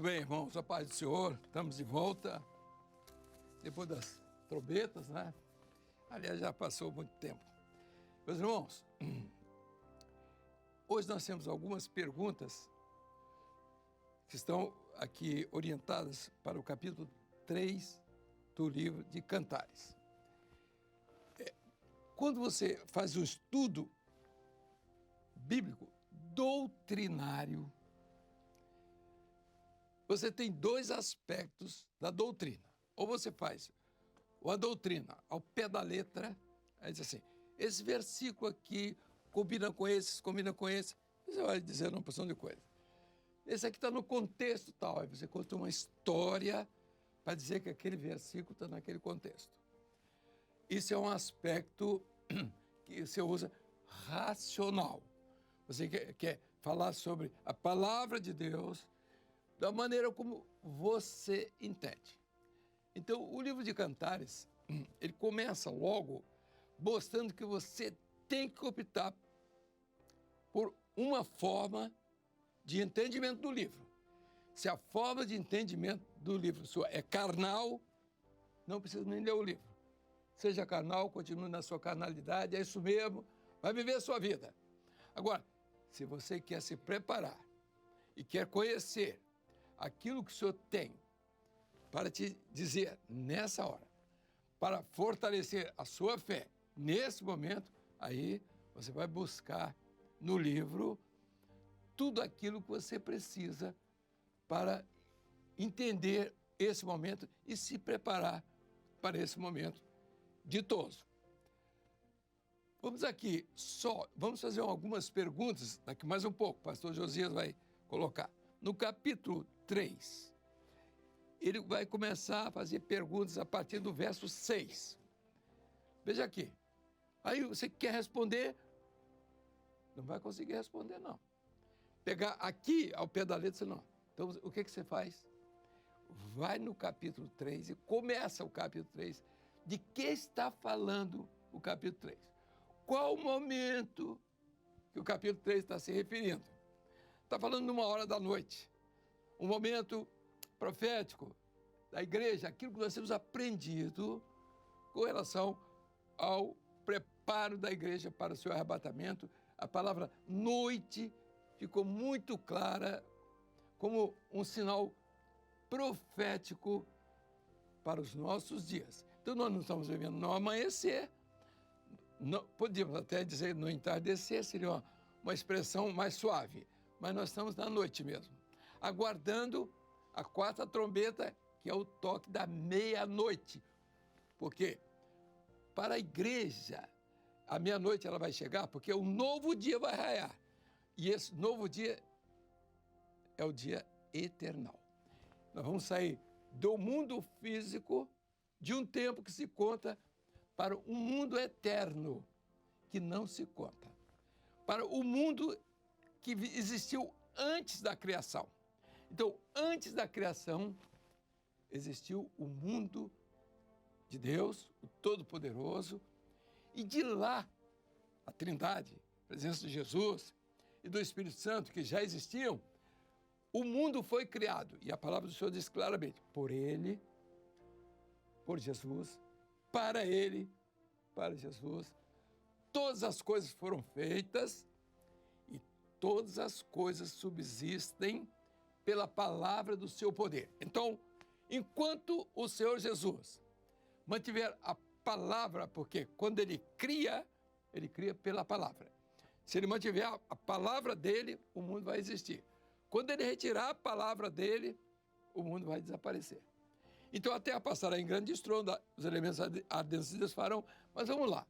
Muito bem, irmãos, a paz do Senhor, estamos de volta, depois das trombetas, né? Aliás, já passou muito tempo. Meus irmãos, hoje nós temos algumas perguntas que estão aqui orientadas para o capítulo 3 do livro de Cantares. Quando você faz um estudo bíblico doutrinário, você tem dois aspectos da doutrina. Ou você faz a doutrina ao pé da letra, aí diz assim, esse versículo aqui combina com esse, você vai dizer uma porção de coisas. Esse aqui está no contexto tal, aí você conta uma história para dizer que aquele versículo está naquele contexto. Isso é um aspecto que você usa racional. Você quer falar sobre a palavra de Deus da maneira como você entende. Então, o livro de Cantares, ele começa logo mostrando que você tem que optar por uma forma de entendimento do livro. Se a forma de entendimento do livro sua é carnal, não precisa nem ler o livro. Seja carnal, continue na sua carnalidade, é isso mesmo, vai viver a sua vida. Agora, se você quer se preparar e quer conhecer aquilo que o Senhor tem para te dizer nessa hora, para fortalecer a sua fé nesse momento, aí você vai buscar no livro tudo aquilo que você precisa para entender esse momento e se preparar para esse momento ditoso. Vamos fazer algumas perguntas daqui mais um pouco, o pastor Josias vai colocar. No capítulo 3, ele vai começar a fazer perguntas a partir do verso 6. Veja aqui. Aí você quer responder, não vai conseguir responder, não. Pegar aqui ao pé da letra, não. Então, o que você faz? Vai no capítulo 3 e começa o capítulo 3. De que está falando o capítulo 3? Qual o momento que o capítulo 3 está se referindo? Está falando de uma hora da noite, um momento profético da igreja, aquilo que nós temos aprendido com relação ao preparo da igreja para o seu arrebatamento. A palavra noite ficou muito clara como um sinal profético para os nossos dias. Então nós não estamos vivendo no amanhecer, podíamos até dizer no entardecer, seria uma expressão mais suave, mas nós estamos na noite mesmo, aguardando a quarta trombeta, que é o toque da meia-noite. Porque para a igreja, a meia-noite ela vai chegar, porque um novo dia vai raiar. E esse novo dia é o dia eternal. Nós vamos sair do mundo físico, de um tempo que se conta, para um mundo eterno, que não se conta. Para o mundo que existiu antes da criação. Então, antes da criação, existiu o mundo de Deus, o Todo-Poderoso, e de lá, a Trindade, a presença de Jesus e do Espírito Santo, que já existiam, o mundo foi criado. E a palavra do Senhor diz claramente, por Ele, por Jesus, para Ele, para Jesus, todas as coisas foram feitas e todas as coisas subsistem pela palavra do seu poder. Então, enquanto o Senhor Jesus mantiver a palavra, porque quando Ele cria pela palavra. Se Ele mantiver a palavra dEle, o mundo vai existir. Quando Ele retirar a palavra dEle, o mundo vai desaparecer. Então a terra passará em grande estrondo, os elementos ardentes se desfarão, mas vamos lá.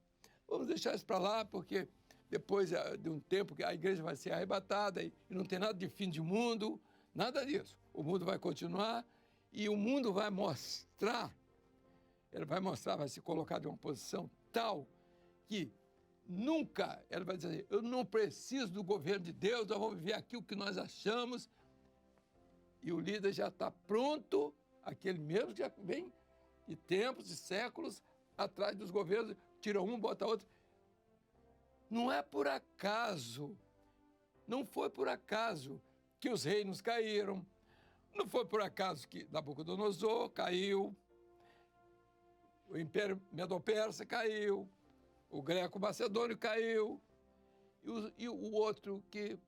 Vamos deixar isso para lá, porque depois de um tempo que a igreja vai ser arrebatada e não tem nada de fim de mundo, nada disso. O mundo vai continuar e o mundo vai mostrar, vai se colocar de uma posição tal que nunca, ela vai dizer, eu não preciso do governo de Deus, nós vamos viver aqui o que nós achamos. E o líder já está pronto, aquele mesmo que já vem de tempos e séculos atrás dos governos, tira um, bota outro. Não é por acaso, não foi por acaso que os reinos caíram, Não foi por acaso que Nabucodonosor caiu, o Império Medo-Persa caiu, o Greco-Macedônio caiu, e o outro que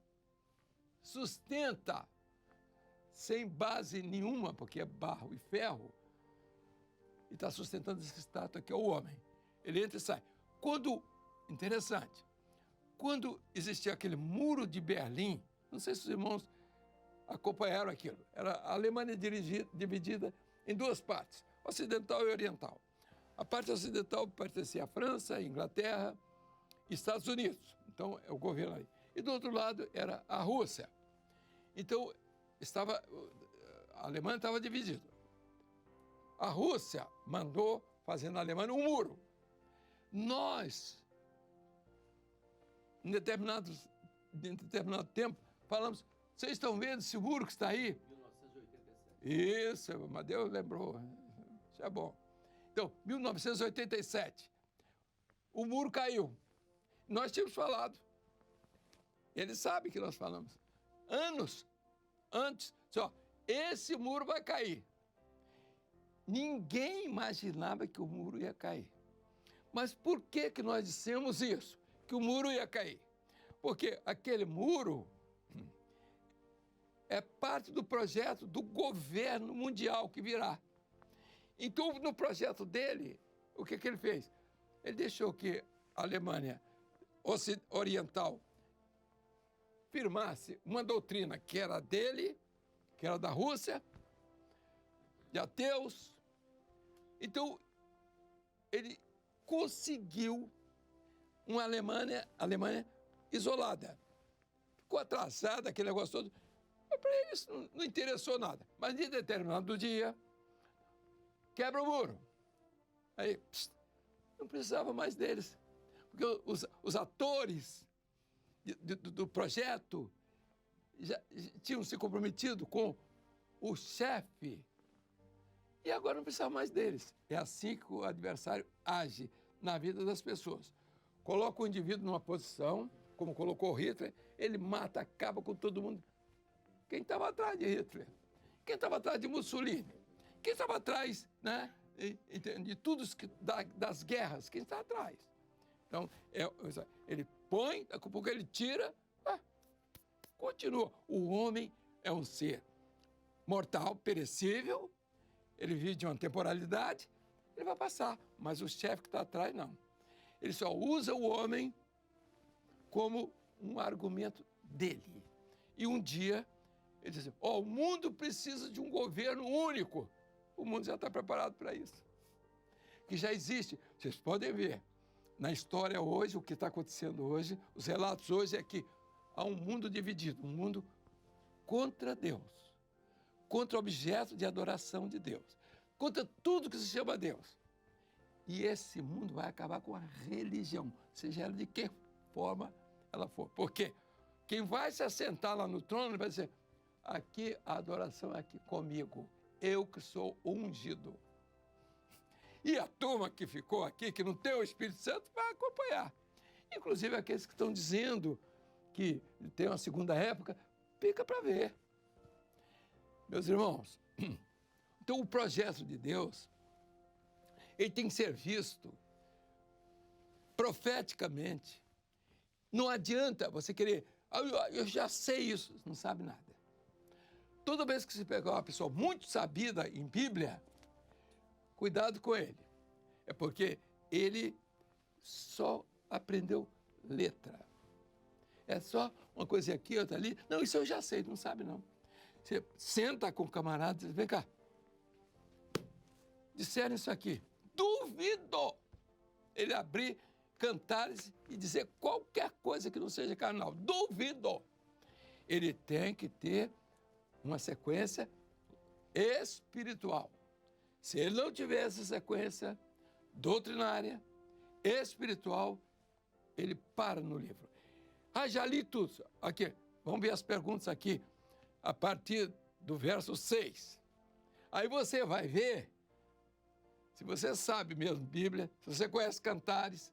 sustenta sem base nenhuma, porque é barro e ferro, e está sustentando essa estátua que é o homem. Ele entra e sai. Interessante, quando existia aquele muro de Berlim, não sei se os irmãos acompanharam aquilo, era a Alemanha dividida em duas partes, ocidental e oriental. A parte ocidental pertencia à França, Inglaterra e Estados Unidos, então é o governo aí. E do outro lado era a Rússia. Então, a Alemanha estava dividida. A Rússia mandou fazer na Alemanha um muro. Nós, em determinado tempo, falamos, vocês estão vendo esse muro que está aí? 1987. Isso, mas Deus lembrou. Isso é bom. Então, 1987, o muro caiu. Nós tínhamos falado. Ele sabe que nós falamos. Anos antes, só, esse muro vai cair. Ninguém imaginava que o muro ia cair. Mas por que nós dissemos isso? Que o muro ia cair? Porque aquele muro é parte do projeto do governo mundial que virá. Então, no projeto dele, o que ele fez? Ele deixou que a Alemanha Oriental firmasse uma doutrina que era dele, que era da Rússia, de ateus. Então, ele conseguiu uma Alemanha isolada. Ficou atrasada, aquele negócio todo. Mas para ele isso não interessou nada. Mas, em determinado dia, quebra o muro. Aí, não precisava mais deles. Porque os atores do projeto já tinham se comprometido com o chefe. E agora não precisava mais deles. É assim que o adversário age na vida das pessoas. Coloca o indivíduo numa posição, como colocou Hitler, ele mata, acaba com todo mundo. Quem estava atrás de Hitler? Quem estava atrás de Mussolini? Quem estava atrás, né, de tudo das guerras? Quem está atrás? Então, ele põe, daqui a pouco ele tira, continua. O homem é um ser mortal, perecível, ele vive de uma temporalidade, ele vai passar, mas o chefe que está atrás, não. Ele só usa o homem como um argumento dele. E um dia, ele diz assim, o mundo precisa de um governo único. O mundo já está preparado para isso. Que já existe. Vocês podem ver, na história hoje, o que está acontecendo hoje, os relatos hoje é que há um mundo dividido, um mundo contra Deus, contra o objeto de adoração de Deus, contra tudo que se chama Deus. E esse mundo vai acabar com a religião, seja ela de que forma ela for. Porque quem vai se assentar lá no trono vai dizer, aqui a adoração é aqui comigo, eu que sou ungido. E a turma que ficou aqui, que não tem o Espírito Santo, vai acompanhar. Inclusive aqueles que estão dizendo que tem uma segunda época, fica para ver. Meus irmãos, então o projeto de Deus, ele tem que ser visto profeticamente. Não adianta você querer, eu já sei isso, não sabe nada. Toda vez que você pegar uma pessoa muito sabida em Bíblia, cuidado com ele. É porque ele só aprendeu letra. É só uma coisinha aqui, outra ali. Não, isso eu já sei, não sabe não. Você senta com o camarada e diz, vem cá. Disseram isso aqui. Duvido ele abrir cantares e dizer qualquer coisa que não seja carnal. Duvido. Ele tem que ter uma sequência espiritual. Se ele não tiver essa sequência doutrinária, espiritual, ele para no livro. Já li tudo. Aqui, vamos ver as perguntas aqui, a partir do verso 6. Aí você vai ver, se você sabe mesmo Bíblia, se você conhece cantares,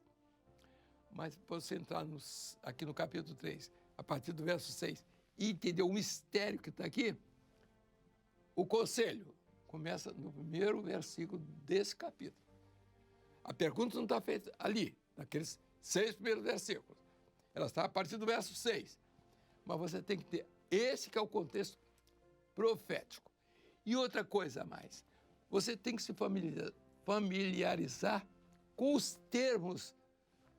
mas você entrar aqui no capítulo 3, a partir do verso 6, e entender o mistério que está aqui, o conselho começa no primeiro versículo desse capítulo. A pergunta não está feita ali, naqueles 6 primeiros versículos. Ela está a partir do verso 6. Mas você tem que ter esse que é o contexto profético. E outra coisa a mais, você tem que se familiarizar com os termos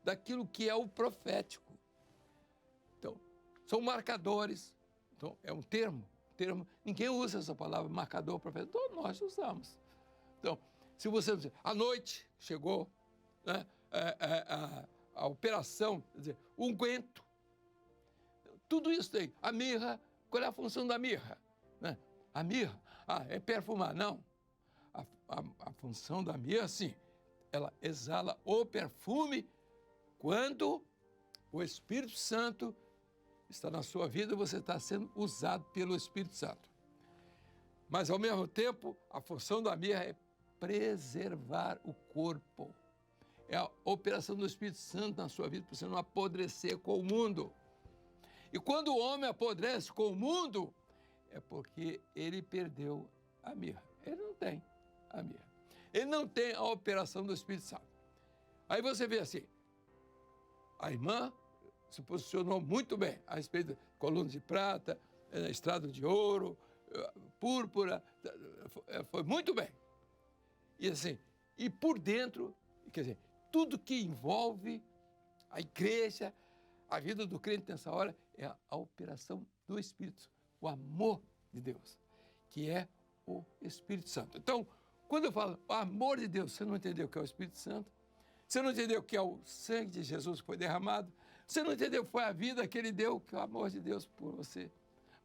daquilo que é o profético. Então, são marcadores. Então, é um termo. Ninguém usa essa palavra, marcador profético. Todos nós usamos. Então, se você dizer, à noite chegou, né, a operação, quer dizer, o unguento, tudo isso tem. A mirra, qual é a função da mirra? Né? A mirra, é perfumar. Não. A função da mirra, sim, ela exala o perfume quando o Espírito Santo está na sua vida, você está sendo usado pelo Espírito Santo. Mas, ao mesmo tempo, a função da mirra é preservar o corpo. É a operação do Espírito Santo na sua vida para você não apodrecer com o mundo. E quando o homem apodrece com o mundo, é porque ele perdeu a mirra. Ele não tem a mirra. Ele não tem a operação do Espírito Santo. Aí você vê assim, a irmã se posicionou muito bem a respeito de colunas de prata, estrado de ouro, púrpura, foi muito bem. E assim, e por dentro, quer dizer, tudo que envolve a igreja, a vida do crente nessa hora, é a operação do Espírito, o amor de Deus, que é o Espírito Santo. Então, quando eu falo o amor de Deus, você não entendeu o que é o Espírito Santo, você não entendeu o que é o sangue de Jesus que foi derramado, você não entendeu o que foi a vida que ele deu, que é o amor de Deus por você,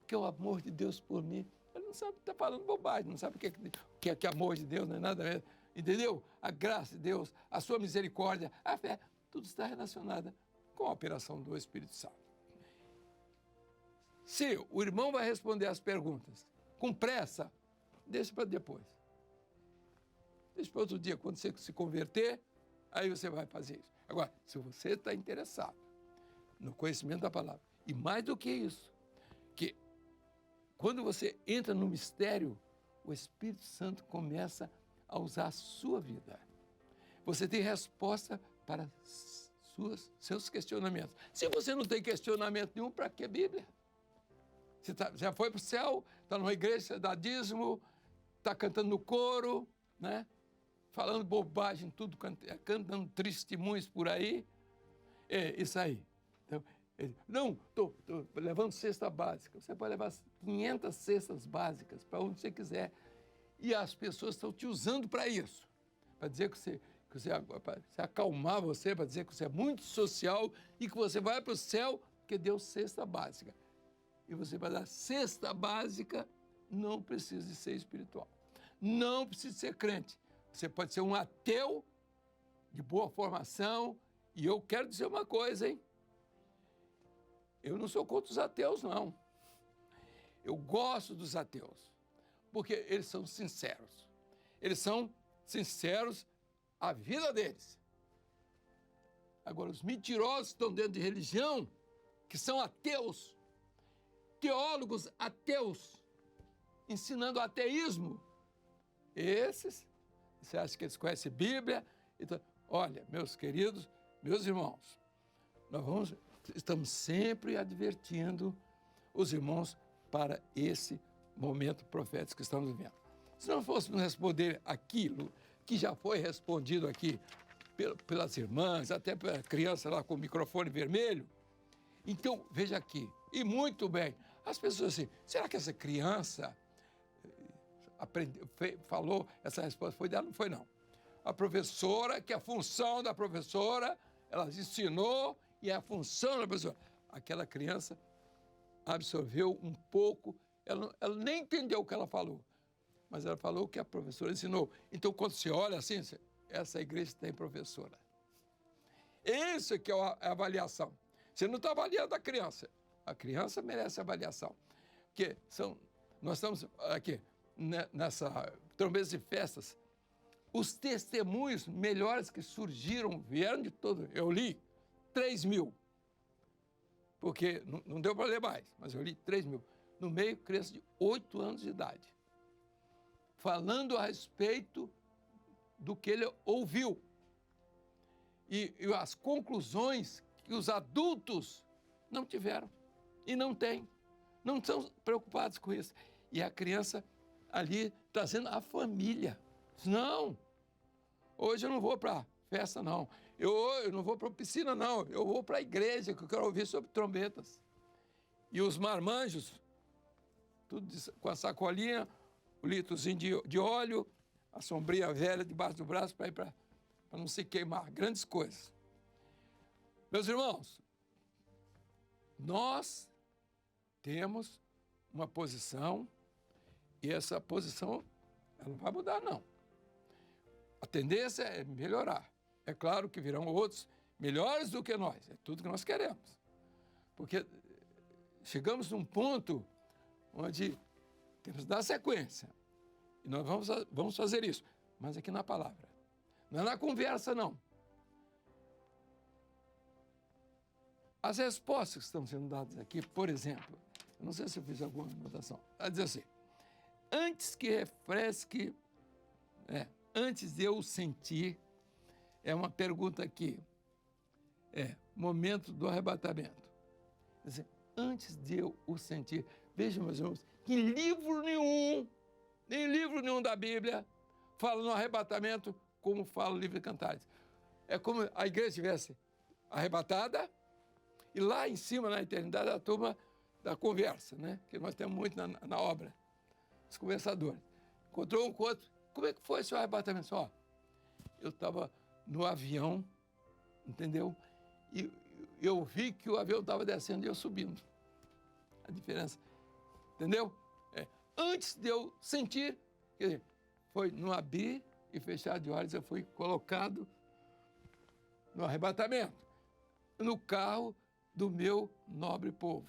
que é o amor de Deus por mim. Ele não sabe, está falando bobagem, não sabe o que é amor de Deus, não é nada mesmo. Entendeu? A graça de Deus, a sua misericórdia, a fé, tudo está relacionado com a operação do Espírito Santo. Se o irmão vai responder as perguntas com pressa, deixa para depois. Deixa para outro dia, quando você se converter, aí você vai fazer isso. Agora, se você está interessado no conhecimento da palavra, e mais do que isso, que quando você entra no mistério, o Espírito Santo começa a usar a sua vida. Você tem resposta para seus questionamentos. Se você não tem questionamento nenhum, para que Bíblia? Você já foi para o céu, está numa igreja, dá dízimo, está cantando no coro, né? Falando bobagem, tudo, cantando testemunhos por aí. É isso aí. Então, não, estou levando cesta básica. Você pode levar 500 cestas básicas para onde você quiser. E as pessoas estão te usando para isso. Para dizer que você para acalmar você, para dizer que você é muito social e que você vai para o céu porque deu cesta básica. E você vai dar cesta básica, não precisa de ser espiritual. Não precisa ser crente. Você pode ser um ateu de boa formação. E eu quero dizer uma coisa, hein? Eu não sou contra os ateus, não. Eu gosto dos ateus, porque eles são sinceros. Eles são sinceros à vida deles. Agora, os mentirosos que estão dentro de religião, que são ateus, teólogos ateus, ensinando ateísmo, esses, você acha que eles conhecem Bíblia? Então, olha, meus queridos, meus irmãos, estamos sempre advertindo os irmãos para esse momento profético que estamos vivendo. Se não fôssemos responder aquilo que já foi respondido aqui pelas irmãs, até pela criança lá com o microfone vermelho, então, veja aqui, e muito bem, as pessoas assim, será que essa criança falou, essa resposta foi dela? Não foi, não. A professora, que a função da professora, ela ensinou, e a função da professora, aquela criança absorveu um pouco, ela nem entendeu o que ela falou, mas ela falou o que a professora ensinou. Então, quando você olha assim, essa igreja tem professora. Isso é que é a avaliação. Você não está avaliando a criança merece avaliação. Porque nós estamos aqui, nessa trombeta de festas, os testemunhos melhores que surgiram, vieram de todo, eu li 3.000, porque não deu para ler mais, mas eu li 3.000. No meio, criança de 8 anos de idade. falando a respeito do que ele ouviu. E as conclusões que os adultos não tiveram e não têm. Não estão preocupados com isso. E a criança ali trazendo a família. Não, hoje eu não vou para a festa, não. Eu não vou para a piscina, não. Eu vou para a igreja, que eu quero ouvir sobre trombetas. E os marmanjos, tudo com a sacolinha, o litrozinho de óleo, a sombrinha velha debaixo do braço para ir para não se queimar. Grandes coisas. Meus irmãos, nós temos uma posição e essa posição ela não vai mudar, não. A tendência é melhorar. É claro que virão outros melhores do que nós. É tudo que nós queremos. Porque chegamos num ponto onde temos que dar sequência. E nós vamos fazer isso. Mas aqui na palavra. Não é na conversa, não. As respostas que estão sendo dadas aqui, por exemplo, eu não sei se eu fiz alguma anotação, vai dizer assim, antes que refresque, antes de eu sentir, é uma pergunta aqui, momento do arrebatamento. Quer dizer, antes de eu o sentir, vejam, meus irmãos, que em livro nenhum, nem livro nenhum da Bíblia, fala no arrebatamento como fala o livro de Cantares. É como a igreja estivesse arrebatada, e lá em cima, na eternidade, a turma da conversa, né? Que nós temos muito na obra, os conversadores. Encontrou um com o outro. Como é que foi seu arrebatamento? Ó, eu estava no avião, entendeu? E eu vi que o avião estava descendo e eu subindo. A diferença, entendeu? Antes de eu sentir, quer dizer, foi no abrir e fechar de olhos, eu fui colocado no arrebatamento, no carro do meu nobre povo,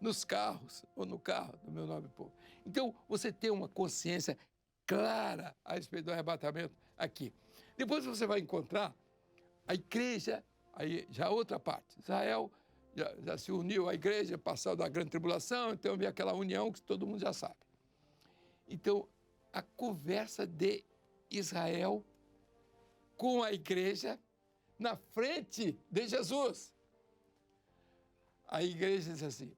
nos carros ou no carro do meu nobre povo. Então, você tem uma consciência clara a respeito do arrebatamento aqui. Depois você vai encontrar a igreja, aí já outra parte. Israel já se uniu à igreja, passou da grande tribulação, então havia aquela união que todo mundo já sabe. Então, a conversa de Israel com a igreja na frente de Jesus. A igreja diz assim,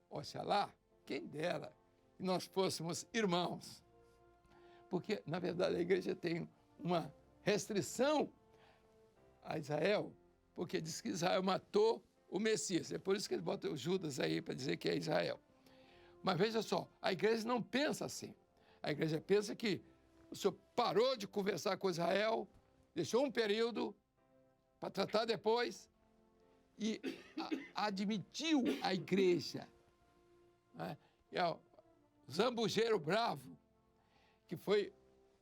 oxalá, quem dera que nós fôssemos irmãos. Porque, na verdade, a igreja tem uma restrição a Israel, porque diz que Israel matou o Messias. É por isso que eles botam o Judas aí para dizer que é Israel. Mas veja só, a igreja não pensa assim. A igreja pensa que o Senhor parou de conversar com Israel, deixou um período para tratar depois, e admitiu a igreja. Né? E o zambujeiro bravo, que foi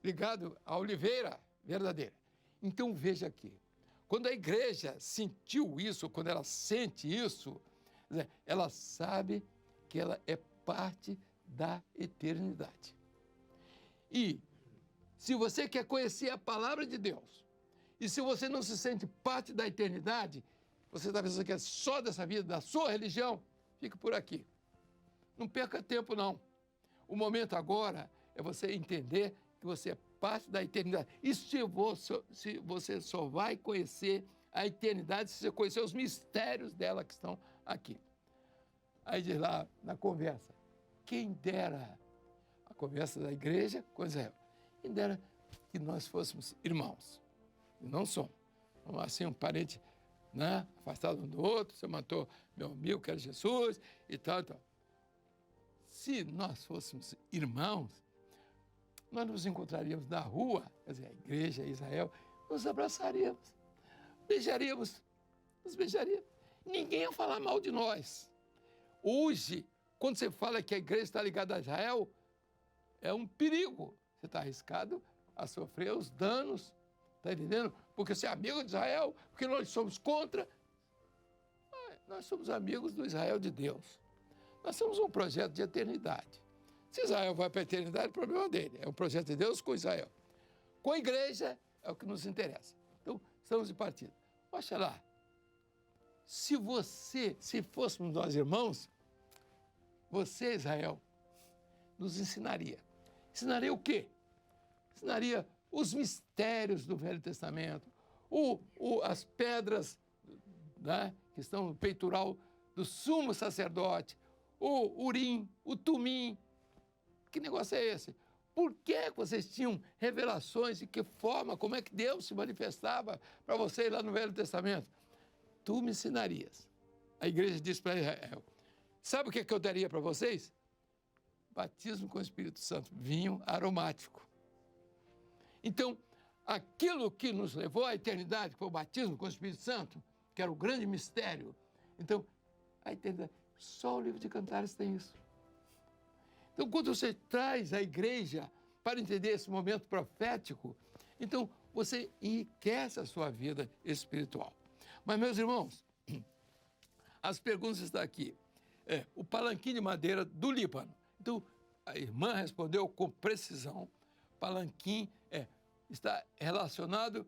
ligado à oliveira verdadeira. Então, veja aqui, quando a igreja sentiu isso, quando ela sente isso, ela sabe que ela é parte da eternidade. E se você quer conhecer a palavra de Deus, e se você não se sente parte da eternidade, você está pensando que é só dessa vida, da sua religião, fique por aqui. Não perca tempo, não. O momento agora é você entender que você é parte da eternidade. E se você só vai conhecer a eternidade se você conhecer os mistérios dela que estão aqui. Aí diz lá na conversa, quem dera, a conversa da igreja com Israel, quem dera que nós fôssemos irmãos. E não somos. Assim, um parente, né, afastado um do outro, você matou meu amigo, que era Jesus, e tal, e tal. Se nós fôssemos irmãos, nós nos encontraríamos na rua, quer dizer, a igreja, Israel, nos abraçaríamos, beijaríamos, nos beijaríamos. Ninguém ia falar mal de nós. Hoje, quando você fala que a igreja está ligada a Israel, é um perigo. Você está arriscado a sofrer os danos, está entendendo? Porque você é amigo de Israel, porque nós somos contra. Nós somos amigos do Israel de Deus. Nós somos um projeto de eternidade. Se Israel vai para a eternidade, é o problema dele. É um projeto de Deus com Israel. Com a igreja, é o que nos interessa. Então, estamos de partida. Olha lá. Se fôssemos nós irmãos, você, Israel, nos ensinaria. ensinaria o quê? Ensinaria os mistérios do Velho Testamento, as pedras, né, que estão no peitoral do sumo sacerdote, o Urim, o Tumim. Que negócio é esse? Por que vocês tinham revelações? De que forma? Como é que Deus se manifestava para vocês lá no Velho Testamento? Tu me ensinarias. A igreja disse para Israel, sabe o que eu daria para vocês? Batismo com o Espírito Santo, vinho aromático. Então, aquilo que nos levou à eternidade, que foi o batismo com o Espírito Santo, que era o grande mistério. Então, a eternidade, só o livro de Cantares tem isso. Então, quando você traz a igreja para entender esse momento profético, então você enriquece a sua vida espiritual. Mas, meus irmãos, as perguntas estão aqui. O palanquim de madeira do Líbano. Então, a irmã respondeu com precisão. Palanquim está relacionado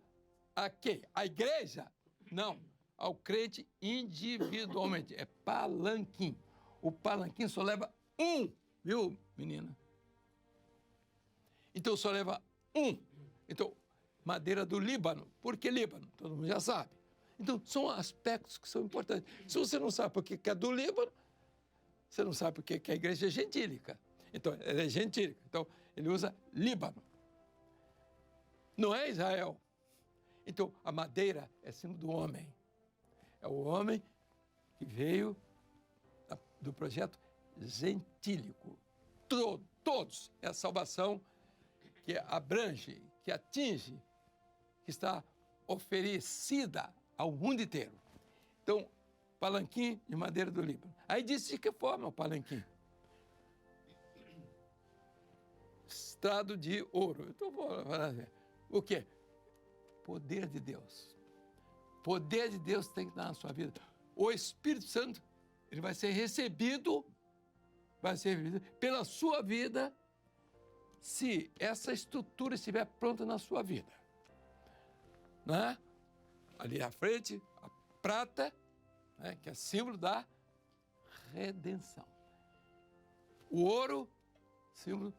a quê? A igreja? Não, ao crente individualmente. É palanquim. O palanquim só leva um. Viu, menina? Então, só leva um. Então, madeira do Líbano. Por que Líbano? Todo mundo já sabe. Então, são aspectos que são importantes. Se você não sabe por que é do Líbano, você não sabe por que a igreja é gentílica. Então, ela é gentílica. Então, ele usa Líbano. Não é Israel. Então, a madeira é símbolo do homem. É o homem que veio do projeto gentílico. Todos. É a salvação que abrange, que atinge, que está oferecida ao mundo inteiro. Então, palanquim de madeira do Líbano. Aí disse de que forma o palanquim? Estrado de ouro. Então, vou falar o quê? Poder de Deus. Poder de Deus tem que estar na sua vida. O Espírito Santo, ele vai ser recebido pela sua vida se essa estrutura estiver pronta na sua vida. Não é? Ali à frente, a prata, né, que é símbolo da redenção. O ouro, símbolo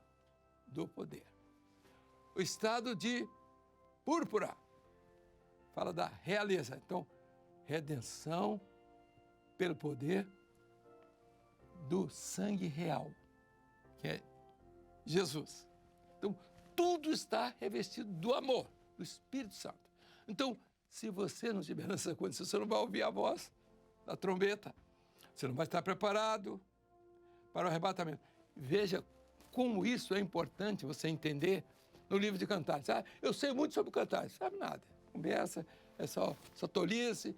do poder. O estado de púrpura fala da realeza. Então, redenção pelo poder do sangue real, que é Jesus. Então, tudo está revestido do amor, do Espírito Santo. Então, se você não tiver nessa condição, você não vai ouvir a voz da trombeta. Você não vai estar preparado para o arrebatamento. Veja como isso é importante você entender no livro de Cantares. Eu sei muito sobre Cantares, sabe nada. Conversa, é só tolice.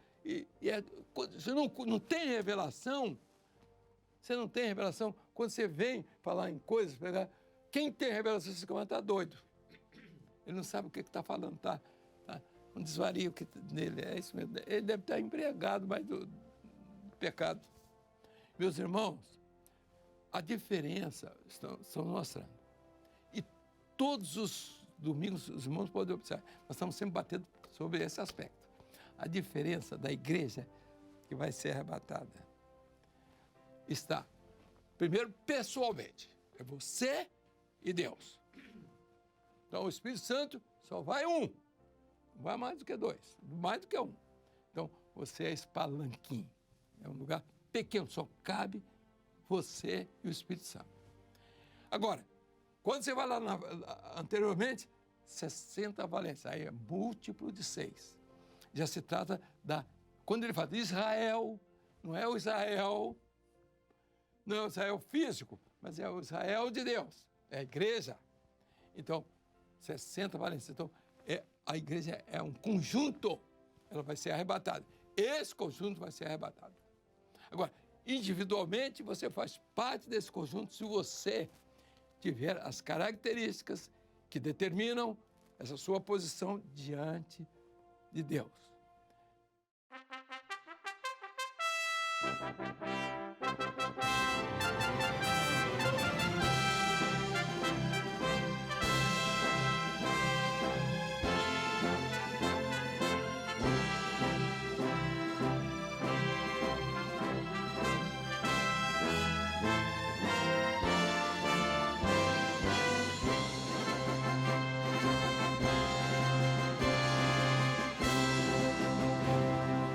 Você não tem revelação. Você não tem revelação. Quando você vem falar em coisas, quem tem revelação, você está doido. Ele não sabe o que está falando, tá? Um desvario que nele, é isso mesmo. Ele deve estar embriagado mais do pecado. Meus irmãos, a diferença estão mostrando. E todos os domingos os irmãos podem observar. Nós estamos sempre batendo sobre esse aspecto. A diferença da igreja que vai ser arrebatada está, primeiro, pessoalmente. É você e Deus. Então, o Espírito Santo só vai um. Não vai mais do que dois. Mais do que um. Então, você é esse palanquim. É um lugar pequeno, só cabe você e o Espírito Santo. Agora, quando você vai lá anteriormente, 60 valências. Aí é múltiplo de 6. Já se trata quando ele fala de Israel, não é o Israel físico, mas é o Israel de Deus, é a igreja. Então, 60 valências. Então, a igreja é um conjunto, ela vai ser arrebatada. Esse conjunto vai ser arrebatado. Agora, individualmente, você faz parte desse conjunto se você tiver as características que determinam essa sua posição diante de Deus.